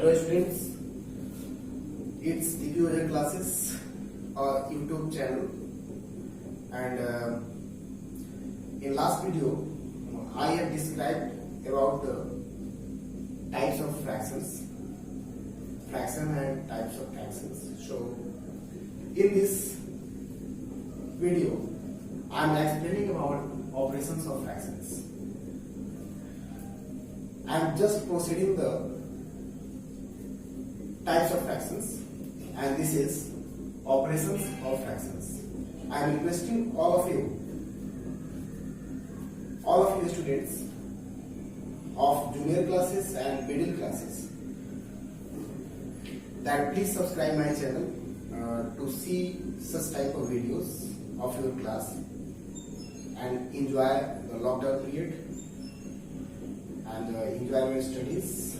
Hello students, it's DPOJ classes YouTube channel, and in last video I have described about the types of fractions, fraction and types of fractions. So in this video I am explaining about operations of fractions. I am just proceeding the types of fractions, and this is operations of fractions. I am requesting all of you students of junior classes and middle classes, that please subscribe my channel to see such type of videos of your class and enjoy the lockdown period and enjoy your studies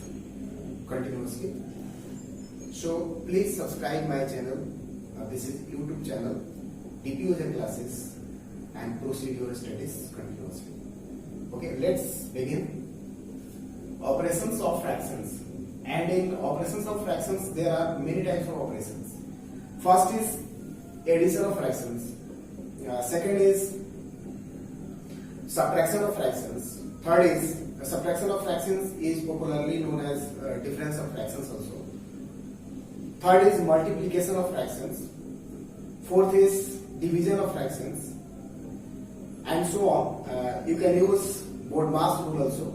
continuously. So please subscribe my channel. This is YouTube channel DPOJ classes, and proceed your studies continuously. Okay, let's begin. Operations of fractions. And in operations of fractions there are many types of operations. First is addition of fractions. Second is subtraction of fractions. Third is subtraction of fractions is popularly known as difference of fractions also. Third is multiplication of fractions. Fourth is division of fractions, and so on. You can use BODMAS rule also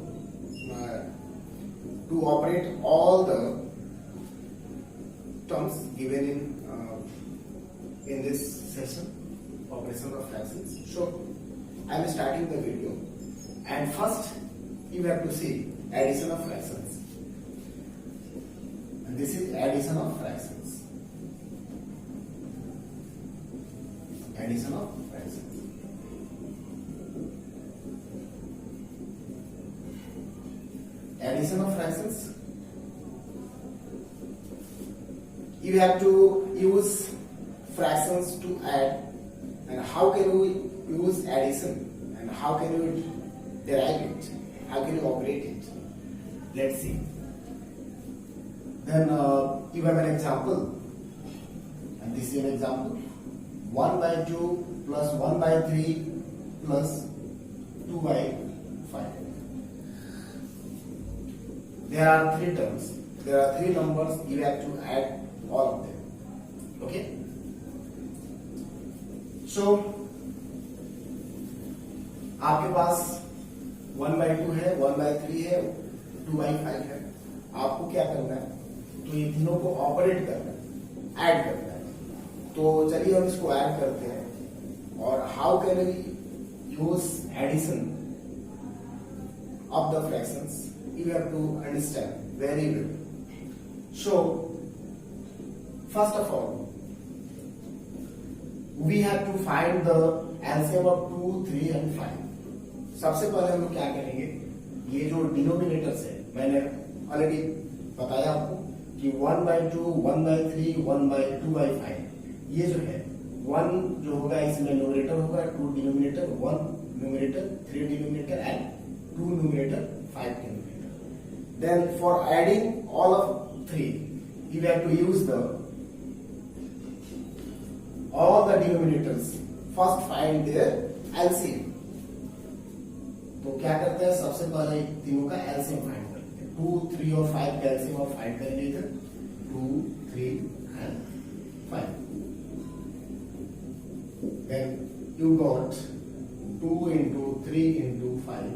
to operate all the terms given in this session, operation of fractions. So I am starting the video, and first you have to see addition of fractions. And this is addition of fractions. Addition of fractions. Addition of fractions. You have to use fractions to add. And how can you use addition? And how can you derive it? How can you operate it? Let's see. Then you have an example, and this is an example. 1 by 2 plus 1 by 3 plus 2 by 5. There are three terms. There are three numbers. You have to add all of them. Okay? So आपके पास 1 by 2 है, 1 by 3 है, 2 by 5 है. आपको क्या करना है? तो ये तीनों को ऑपरेट करना है, ऐड करना है. तो चलिए हम इसको ऐड करते हैं. और how can we use addition of the fractions? You have to understand very well. So first of all we have to find the LCM of 2, 3 and 5. सबसे पहले हम लोग क्या करेंगे? ये जो डिनोमिनेटर्स है, मैंने ऑलरेडी बताया आपको कि 1 by 2, 1 by 3, 1 by 2 by 5. ये जो है 1 जो होगा इसमें न्यूमरेटर होगा, 2 denominator, 1 numerator, 3 denominator and 2 numerator, 5 denominator. Then for adding all of 3, you have to use all the denominators. First find their LCM. तो क्या करते हैं? सबसे पहले तीनों का एलसीएम फाइंड करते हैं. 2, 3 और 5 का एलसीएम आप फाइंड करेंगे इधर. 2, 3 and 5. Then you got 2 into 3 into 5.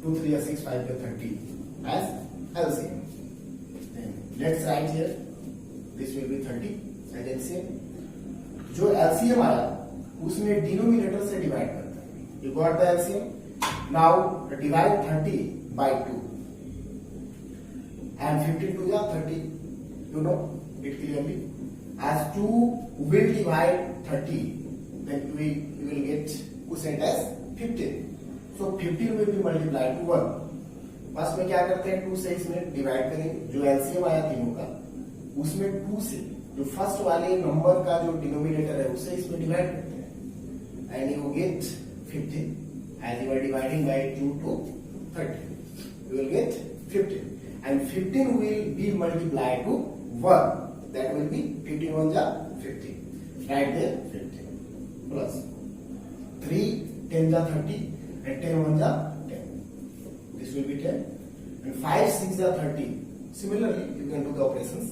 2, 3 or 6, 5 का 30 as LCM. Then let's write here. This will be 30 as LCM. जो LCM आया उसमें डिनोमिनेटर से डिवाइड करते हैं. You got the LCM. Now divide 30 by 2. And 52 is 30. You know it clearly. As 2 will divide 30, then you will get quotient as 15. So 15 will be multiplied to 1. बस में क्या करते हैं? 2 से इसमें डिवाइड करेंगे. जो LCM आया तीनों का उसमें 2 से जो फर्स्ट वाले नंबर का जो डिनोमिनेटर है उससे इसमें डिवाइड करते हैं. And you get 15 as you are dividing by 2 to 30. You will get 15. and 15 will be multiplied to 1. That will be 15 1 ja 15. Right there 15 plus 3 10 ja 30 and 10 1 ja 10. This will be 10 and 5 6 ja 30. Similarly, you can do the operations.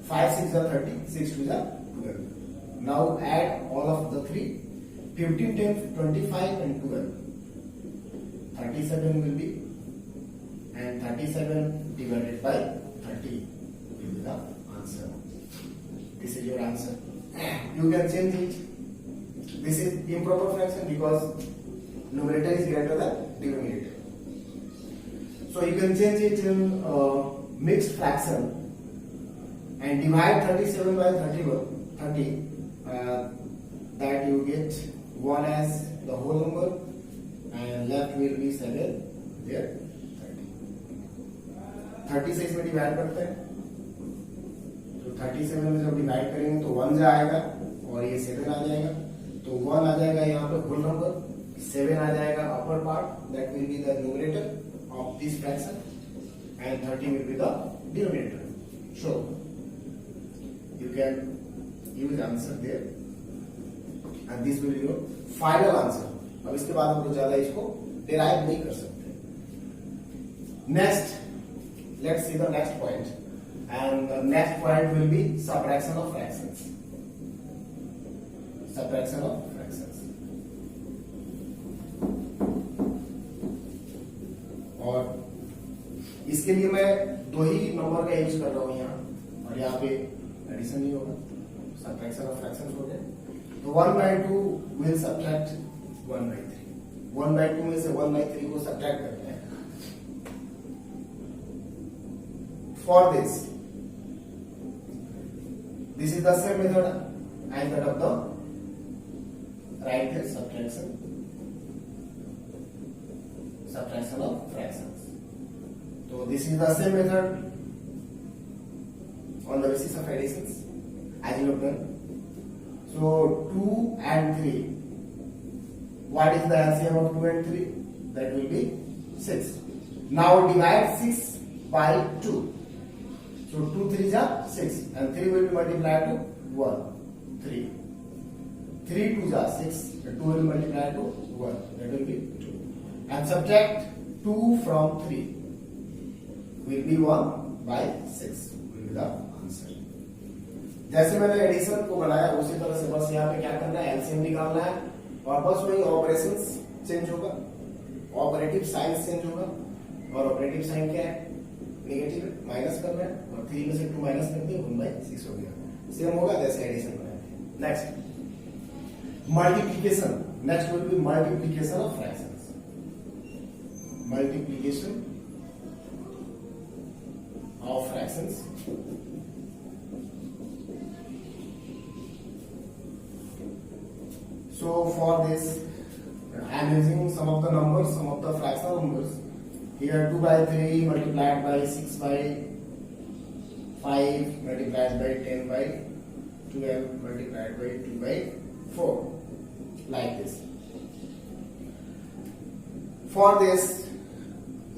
5 6 ja 30, 6 2 ja 12. Now add all of the 3. 15 10 25 and 12. 37 will be, and 37 divided by 30 will be the answer. This is your answer. You can change it. This is improper fraction because numerator is greater than denominator. So you can change it in mixed fraction and divide 37 by 30. That you get 1 as the whole number and left will be 7 there 30 से इसमें divide करते हैं तो 37 में जब divide करेंगे तो 1 जाएगा और ये 7 आ जाएगा तो 1 आ जाएगा यहाँ पे होल नंबर 7 आ जाएगा upper part that will be the numerator of this fraction and 30 will be the denominator. So you can use answer there and this will be your final answer. अब इसके बाद हम लोग ज्यादा इसको डिराइव नहीं कर सकते. Next, let's see the next point, and the next point will be subtraction of fractions. Subtraction of fractions. और इसके लिए मैं 2 ही नंबर का यूज कर रहा हूं यहाँ और यहाँ पे एडिशन नहीं होगा. Subtraction of fractions हो गए. तो 1/2 will subtract 1/3. 1/2 में से 1/3 को subtract करते हैं. For this is the same method as that of the right hand subtraction of fractions. So this is the same method on the basis of additions as you have done. So 2 and 3. What is the LCM of 2 and 3? That will be 6. Now divide 6 by 2. So 2 3 are 6 and 3 will be multiplied to 1. 3. 3 2 are 6 and 2 will multiply to 1. That will be 2. And subtract 2 from 3 will be 1 by 6 will be the answer. जैसे मैंने addition को बनाया उसी तरह से बस यहाँ पे क्या करना है एलसीएम निकालना है और बस वही ऑपरेशंस चेंज होगा ऑपरेटिव साइन चेंज होगा और ऑपरेटिव साइन क्या है नेगेटिव माइनस करना है और 3 में से 2 माइनस कर दिया 1/6 हो गया सेम होगा जैसे एडिशन बनाया. Next multiplication. Next will be multiplication of fractions. Multiplication of fractions. So for this, I am using some of the numbers, some of the fractional numbers. Here 2/3 multiplied by 6/5 multiplied by 10/12 multiplied by 2/4, like this. For this,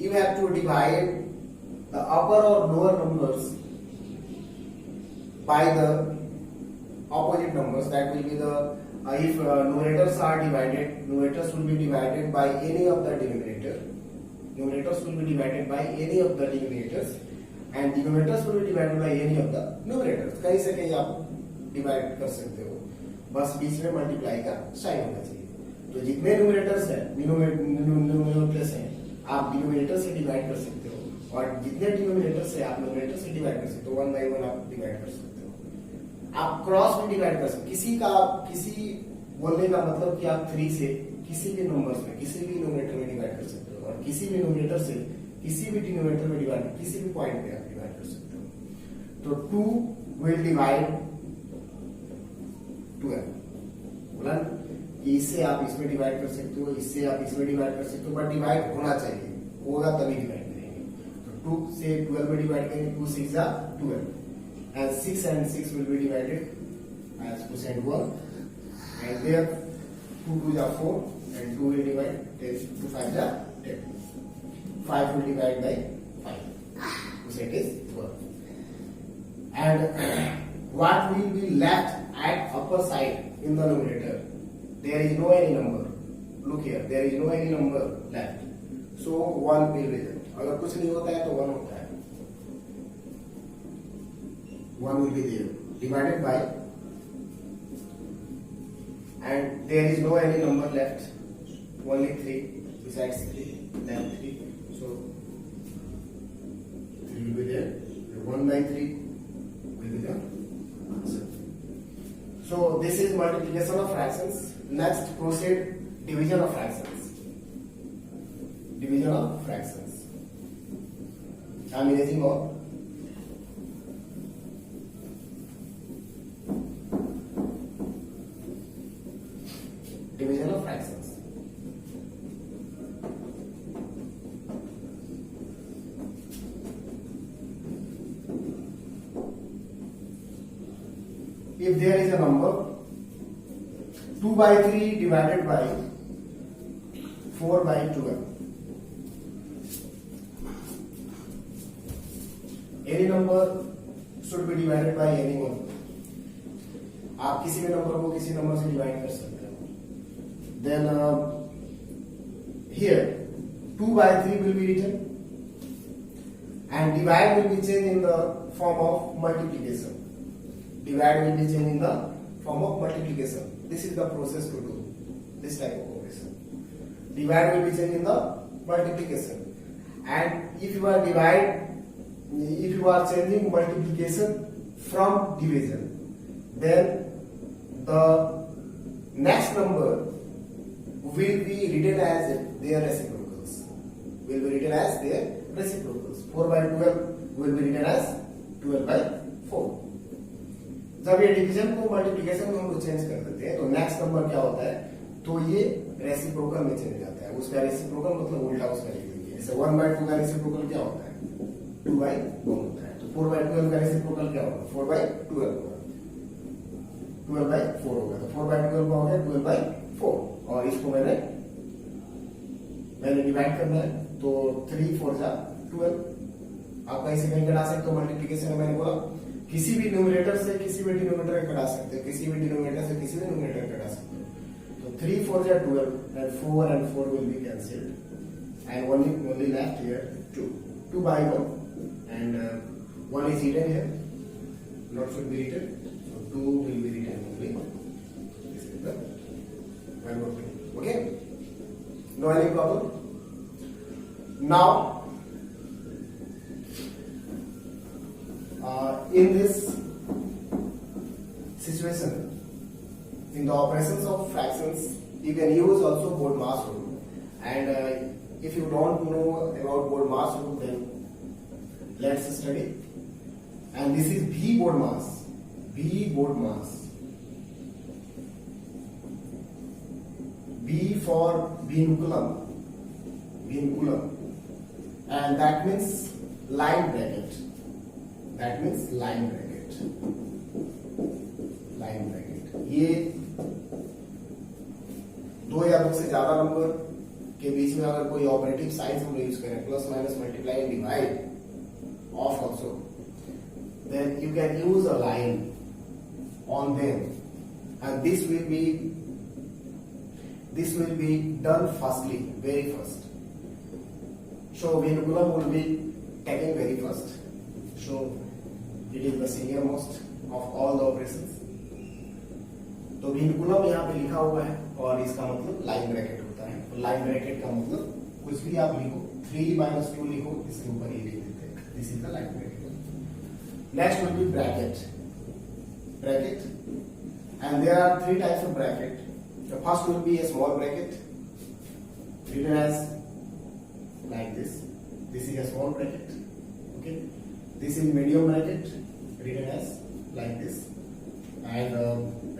you have to divide the upper or lower numbers by the opposite numbers. That will be the if numerators are divided, numerators will be divided by any of the denominator. Numerators will be divided by any of the denominators, and denominators will be divided by any of the numerators. कहीं से कहीं आप divide कर सकते हो, बस बीच में multiply का साइन होना चाहिए. तो जितने न्यूमरेटर्स हैं, न्यूमरेटर्स हैं, आप डिनोमिनेटर से डिवाइड कर सकते हो और जितने डिनोमिनेटर्स हैं आप न्यूमरेटर से डिवाइड कर सकते हो. 1 by 1 आप डिवाइड कर सकते हो. आप क्रॉस भी डिवाइड कर सकते. किसी बोलने का मतलब कि आप 3 से किसी भी नंबर्स में किसी भी न्यूमरेटर में डिवाइड कर सकते हो और किसी भी न्यूमरेटर से किसी भी डिनोमिनेटर में डिवाइड किसी भी पॉइंट पे आप डिवाइड कर सकते हो. तो 2 विल डिवाइड 12. बोला कि इससे आप इसमें डिवाइड कर सकते हो, इससे आप इसमें डिवाइड कर सकते हो, बट डिवाइड होना चाहिए, होगा तभी डिवाइड करेंगे. तो 2 से 12 में डिवाइड करेंगे. 2 6 are 12. And 6 and 6 will be divided as cosine 1, and there 2 2 are 4 and 2 will divide 10. 2 5 are 10. 5 will divide by 5. Percent is 12. And what will be left at upper side in the numerator? There is no any number. Look here, there is no any number left. So 1 will be there. अगर कुछ नहीं होता है तो 1 होता है. 1 will be there divided by, and there is no any number left, only 3 besides 3, then 3, so 3 will be there. 1 by 3 will be the answer. So this is multiplication of fractions. Next proceed division of fractions. Division of fractions. I am erasing all. Division of fractions. If there is a number 2 by 3 divided by 4 by 12, any number should be divided by any one. आप किसी भी number को किसी number से divide कर सकते हैं. Then here 2 by 3 will be written and divide will be changed in the form of multiplication. Divide will be changed in the form of multiplication. This is the process to do this type of operation. Divide will be changed in the multiplication, and if you are changing multiplication from division, then the next number will be written as their reciprocals. 4 by 12 will be written as 12 by 4. जब ये division को multiplication में हम लोग change कर देते हैं तो नेक्स्ट नंबर क्या होता है, तो ये रेसिप्रोकल में चेंज जाता है. उसका रेसिप्रोकल मतलब उल्टा उसका लिख देंगे. जैसे 1 by 2 का रेसिप्रोकल क्या होता है, 2 by 1 होता है. तो 4 by 12 का रेसिप्रोकल क्या होगा, 4 by 12 होगा. 12 by 4 होगा. तो 4 by 12 का हो गया 12 by 4. और इसको मैंने डिवाइड करना है तो 3 4 जा 12. आप कहीं से कहीं घटा सकते हो. मल्टीप्लिकेशन में मैंने बोला किसी भी न्यूमरेटर से किसी भी डिनोमिनेटर घटा सकते हो, किसी भी डिनोमिनेटर से किसी भी न्यूमरेटर घटा सकते हो. तो 3 4 जा 12 and 4 and 4 will be cancelled and only left here 2. 2 by 1 and 1 is written here, not should be written, so 2 will be written only. This is the one more thing. Okay, no any problem. Now in this situation, in the operations of fractions, you can use also Bode-Mass rule. And if you don't know about Bode-Mass rule, then let's study. And this is B Bode-Mass. B Bode-Mass. B for vinculum. Vinculum. And that means line bracket. That means line bracket. Line bracket. ये दो या दो से ज्यादा number के बीच में अगर कोई ऑपरेटिव साइंस हम यूज करें, plus minus multiply and divide of also, then you can use a line on them, and this will be done firstly, very first. So vinculum will be taken very first. So it is the senior most of all the operations. तो vinculum यहाँ पे लिखा हुआ है और इसका मतलब line bracket होता है. तो लाइन ब्रैकेट का मतलब कुछ भी आप लिखो, 3 minus 2 लिखो, इसके ऊपर ये लिख देते हैं. This is the line bracket. Next will be bracket. Bracket, and there are 3 types of bracket. The first will be a small bracket, written as like this. This is a small bracket. Okay. This is medium bracket, written as like this, and a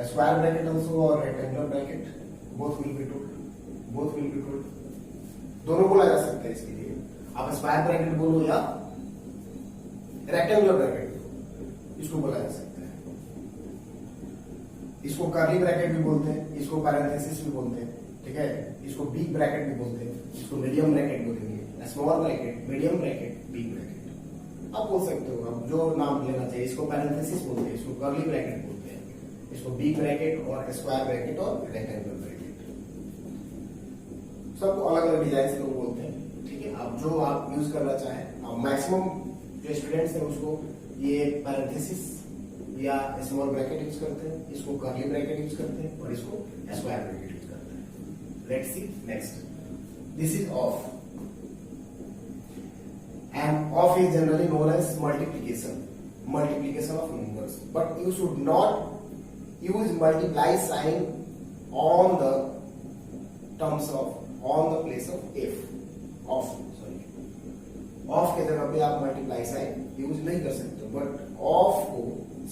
square bracket also or rectangular bracket. Both will be good. Both will be good. दोनों बोला जा सकता है इसके लिए. आप square bracket बोलो या रेक्टेंगुलर ब्रैकेट, इसको बोला जा सकता है. इसको कर्ली ब्रैकेट भी बोलते हैं, इसको पैरेंथेसिस भी बोलते हैं. ठीक है, इसको बिग ब्रैकेट भी बोलते हैं, इसको मीडियम ब्रैकेट बोलेंगे. Small bracket, medium bracket, big bracket. आप बोल सकते हो, आप जो नाम लेना चाहिए। इसको पैरेंथेसिस बोलते हैं, इसको कर्ली ब्रैकेट बोलते हैं, इसको बिग ब्रैकेट और स्क्वायर ब्रैकेट और रेक्टेंगल ब्रैकेट, सबको अलग अलग डिजाइन से लोग बोलते हैं। ठीक है, आप जो आप यूज करना चाहें। अब मैक्सिमम जो स्टूडेंट्स हैं उसको ये पैरेंथेसिस या स्मॉल ब्रैकेट यूज करते हैं, इसको कर्ली ब्रैकेट यूज करते हैं और इसको स्क्वायर ब्रैकेट यूज करते हैं। Let's see next, this is of, and off is generally known as multiplication of numbers, but you should not use multiply sign on the terms of on the place of if of of के जगह पे आप multiply sign use नहीं कर सकते, but of को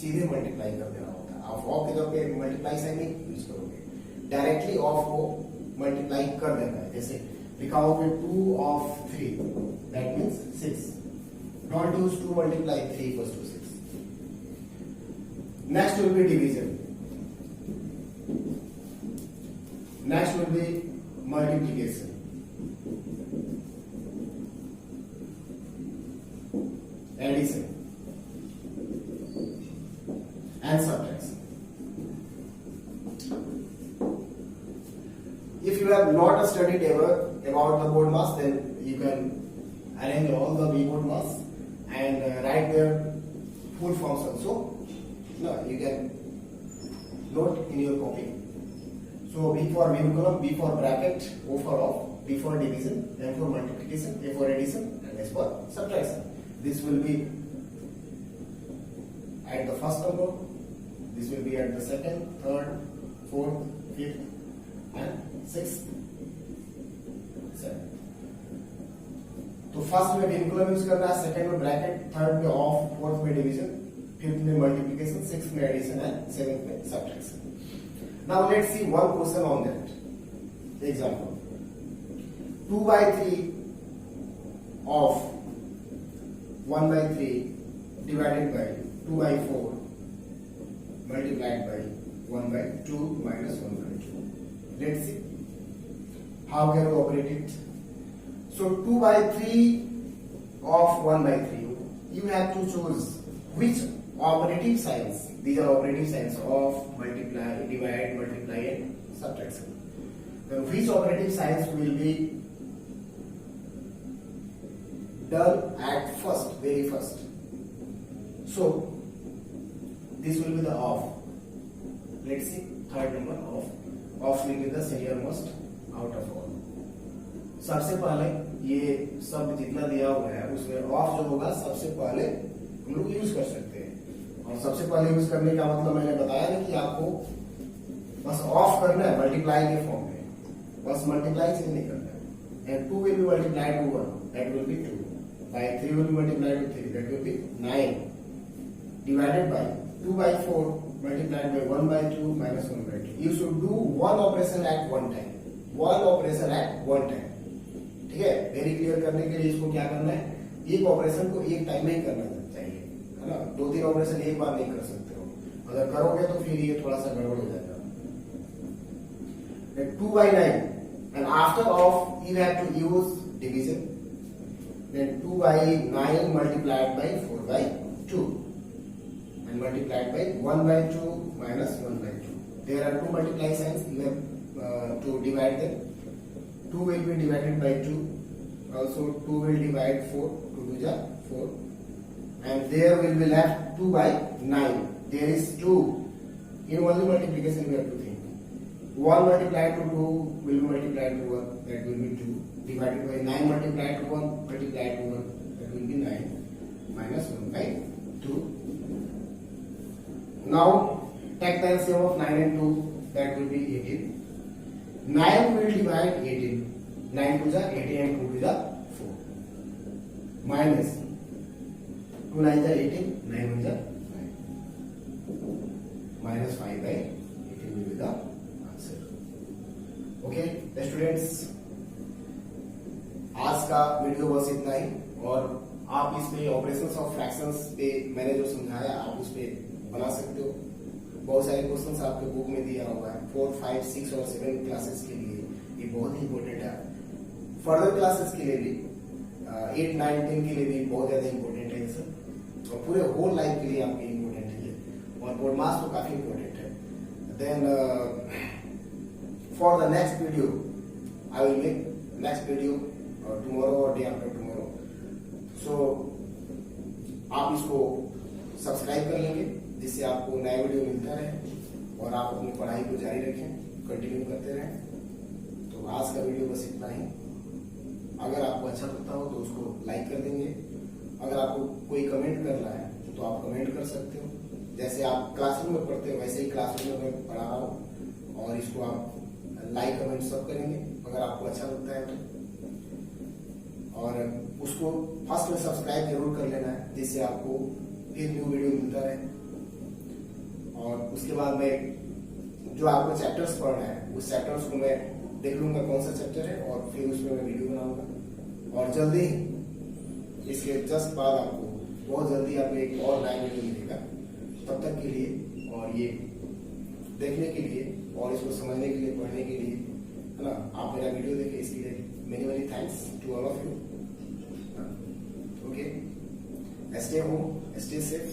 सीधे multiply कर देना होता है। आप ऑफ के जगह पे मल्टीप्लाई साइन नहीं यूज करोगे, डायरेक्टली ऑफ को मल्टीप्लाई कर देना है। जैसे लिखाओगे 2 of 3, that means 6। Don't use to multiply 3 equals to 6। Next will be division, next will be multiplication, addition and subtraction. If you have not studied ever about the board mass, then you can arrange all the B board mass and write their full forms also. No, you can note in your copy. So B for vinculum, B for bracket, O for off, D for division, M for multiplication, A for addition, and S for subtraction. This will be at the first number, this will be at the second, third, fourth, fifth and sixth, seventh. तो first में विंकुलम use करना है, second में bracket, third में of, fourth में division, fifth में multiplication, sixth में addition and seventh में subtraction. Now let's see one question on that example. 2/3 of 1/3 divided by 2/4 multiplied by 1/2 minus 1/2. Let's see how can we operate it. So 2/3 of 1/3, you have to choose which operative signs. These are operative signs of multiply, divide, multiply and subtraction. Then which operative signs will be done at first, very first. So this will be the off. Let's see third number of. Off will be the seniormost out of all. सबसे पहले ये सब जितना दिया हुआ है उसमें of जो होगा सबसे पहले हम लोग यूज कर सकते हैं। और सबसे पहले यूज करने का मतलब मैंने बताया ना कि आपको बस ऑफ करना है मल्टीप्लाई के फॉर्म में, बस मल्टीप्लाई से नहीं करना है। And 2 will be multiplied to 1, that will be 2. By 3 will be multiplied to 3, that will be 9. Divided by 2/4 multiplied by 1/2 minus 1/2. You should do one operation at one time. One operation at one time. ठीक है, very clear करने के लिए इसको क्या करना है, एक ऑपरेशन को एक टाइम में ही करना चाहिए, है ना। 2-3 ऑपरेशन एक बार नहीं कर सकते हो, अगर करोगे तो फिर ये थोड़ा सा गड़बड़ हो जाएगा। 2/9 and after of you have to use division. Then 2/9 multiplied by 4/2 and multiplied by 1/2 minus 1/2. There are two multiply signs, you have to divide them. 2 will be divided by 2, also 2 will divide 4, 2 2 is 4, and there will be left 2/9. There is 2. In only multiplication we have to think. 1 multiplied to 2 will be multiplied to 1, that will be 2. Divided by 9 multiplied to 1, multiplied to 1, that will be 9 minus 1/2. Now take the LCM of 9 and 2, that will be 18. 9 will divide 18. 9 to the 18 and 2 to the 4. Minus 2 9 is 18, 9 is 9. Minus 5/18 will be the answer. Okay, students, आज का video बस इतना ही। और आप इस पे operations of fractions पे मैंने जो समझाया आप उस पे बना सकते हो। बहुत सारे क्वेश्चंस आपके बुक में दिया हुआ है 4, 5, 6 और 7 क्लासेस के लिए, ये बहुत ही इंपॉर्टेंट है। फर्दर क्लासेस के लिए भी 8, 9, 10 के लिए भी बहुत ज़्यादा इम्पोर्टेंट है ये सब, और पूरे होल लाइफ के लिए आपके इम्पोर्टेंट है ये, और बोर्ड मार्क्स तो काफ़ी इम्पोर्टेंट है. Then for the next video I will make next video tomorrow और डे आफ्टर टुमारो. सो आप इसको सब्सक्राइब कर लेंगे जिससे आपको नया वीडियो मिलता रहे और आप अपनी पढ़ाई को जारी रखें, कंटिन्यू करते रहें. तो आज का वीडियो बस इतना ही. अगर आपको अच्छा लगता हो तो उसको लाइक कर देंगे. अगर आपको कोई कमेंट करना है तो आप कमेंट कर सकते हो. जैसे आप क्लासरूम में पढ़ते हो वैसे ही क्लासरूम में मैं पढ़ा रहा हूँ, और इसको आप लाइक कमेंट सब करेंगे अगर आपको अच्छा लगता है तो. और उसको फर्स्ट में सब्सक्राइब जरूर कर लेना है जिससे आपको फिर न्यू वीडियो मिलता रहे. और उसके बाद में जो आपको चैप्टर्स पढ़ना है उस चैप्टर्स को मैं देख लूंगा कौन सा चैप्टर है, और फिर उसमें मैं वीडियो बनाऊंगा. और जल्दी इसके जस्ट बाद आपको बहुत जल्दी आपको एक और नया वीडियो मिलेगा. तब तक के लिए और ये देखने के लिए और इसको समझने के लिए, पढ़ने के लिए, है ना, आप मेरा वीडियो देखें, इसके लिए many many thanks to all of you. Okay, stay home, stay safe.